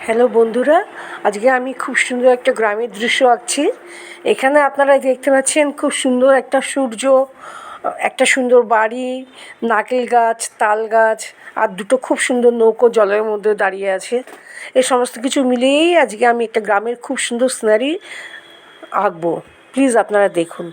Hello বন্ধুরা, আজকে আমি খুব সুন্দর একটা গ্রামের দৃশ্য আঁকছি। এখানে আপনারা দেখতে পাচ্ছেন খুব সুন্দর একটা সূর্য, একটা সুন্দর বাড়ি, নারকেল গাছ, তাল গাছ আর দুটো খুব সুন্দর নৌকো জলের মধ্যে দাঁড়িয়ে আছে। এই সমস্ত কিছু মিলিয়েই আজকে আমি একটা গ্রামের খুব সুন্দর সিনারি আঁকবো। প্লিজ আপনারা দেখুন।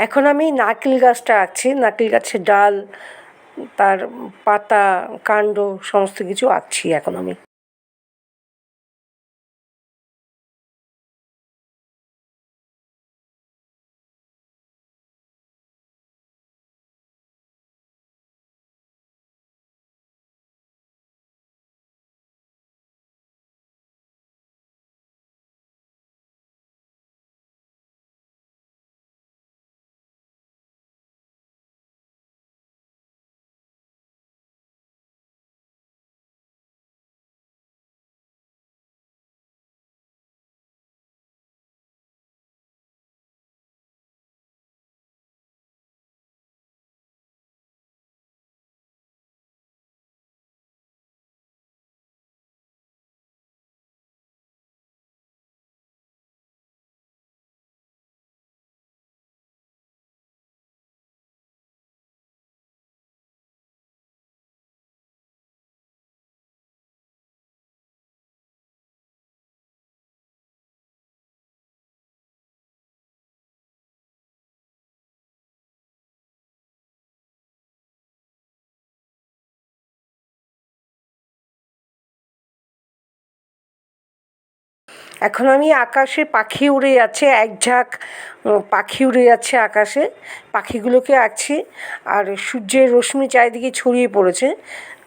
এখন আমি নারকেল গাছটা আঁকছি। নারকেল গাছের ডাল, তার পাতা, কাণ্ড সমস্ত কিছু আঁকছি এখন আমি। এখন আমি আকাশে পাখি উড়ে যাচ্ছে, এক ঝাঁক পাখি উড়ে যাচ্ছে আকাশে, পাখিগুলোকে আঁকছি। আর সূর্যের রশ্মি চারিদিকে ছড়িয়ে পড়েছে,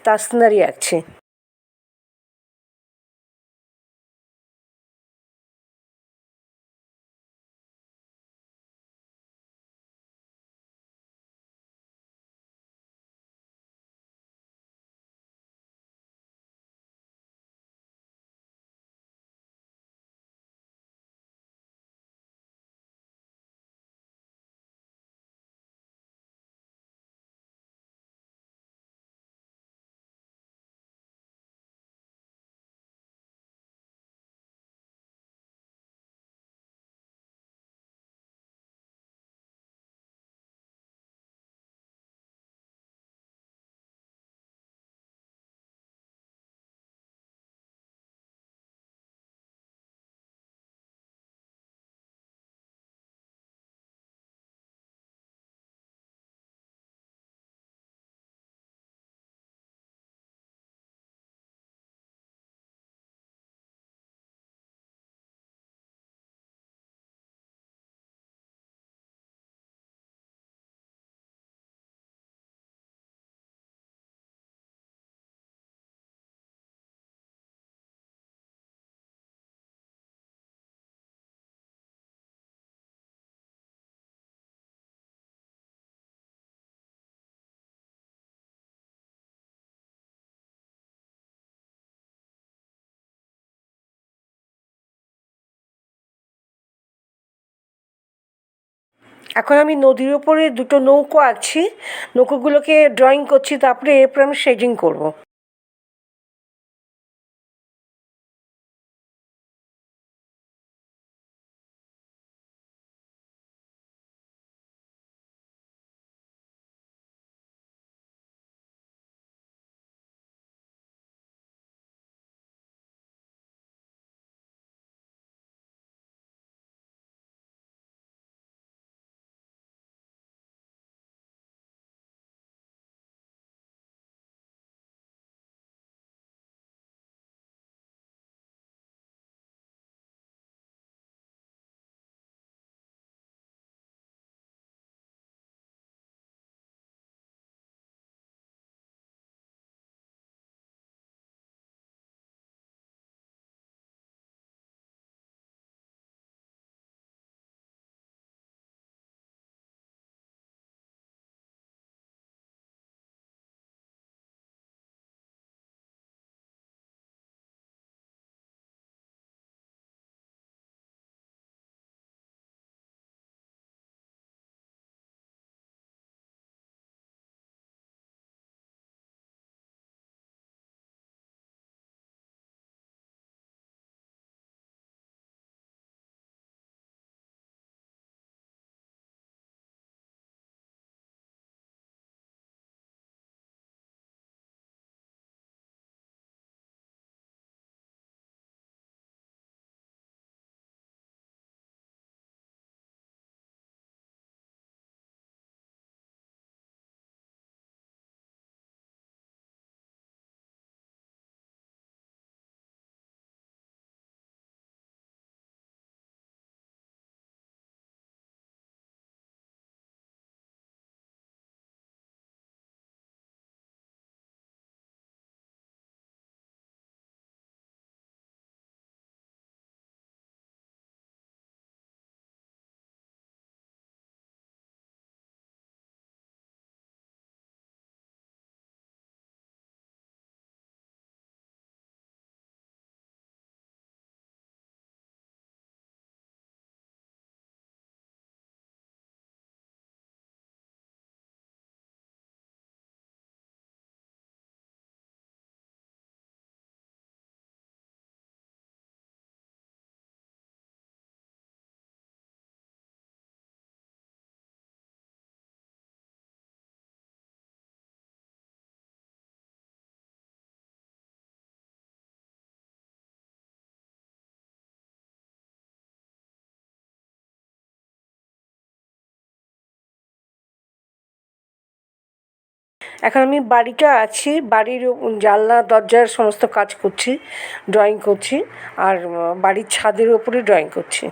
তার সিনারি আঁকছি। এখন আমি নদীর ওপরে দুটো নৌকো আঁকছি, নৌকোগুলোকে ড্রয়িং করছি, তারপরে এরপর আমি শেডিং করব। এখন আমি বাড়িটা আছি, বাড়ির জানলা দরজার সমস্ত কাজ করছি, ড্রয়িং করছি, আর বাড়ির ছাদের ওপরে ড্রয়িং করছি।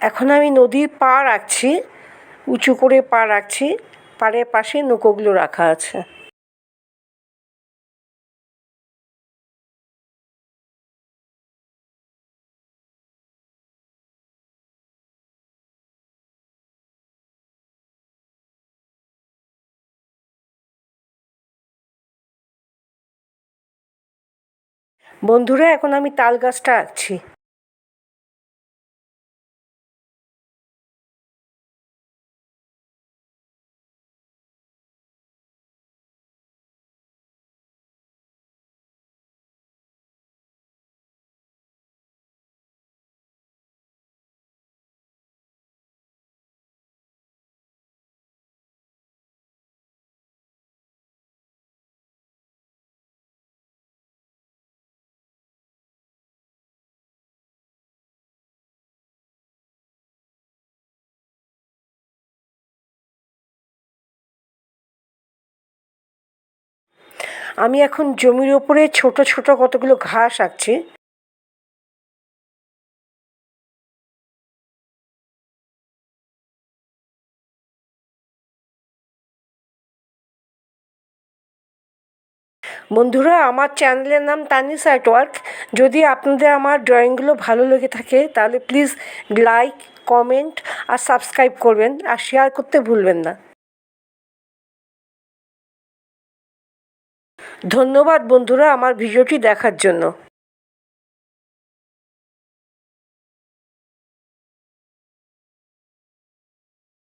এখন আমি নদীর পা রাখছি, উঁচু করে পা রাখছি, পাড়ের পাশে নৌকোগুলো রাখা আছে। বন্ধুরা, এখন আমি তাল গাছটা আঁকছি। আমি এখন জমির ওপরে ছোট ছোট কতগুলো ঘাস আঁকছি। বন্ধুরা, আমার চ্যানেলের নাম তানিস আর্ট ওয়ার্ক। যদি আপনাদের আমার ড্রয়িংগুলো ভালো লেগে থাকে তাহলে প্লিজ লাইক, কমেন্ট আর সাবস্ক্রাইব করবেন, আর শেয়ার করতে ভুলবেন না। ধন্যবাদ বন্ধুরা আমার ভিডিওটি দেখার জন্য।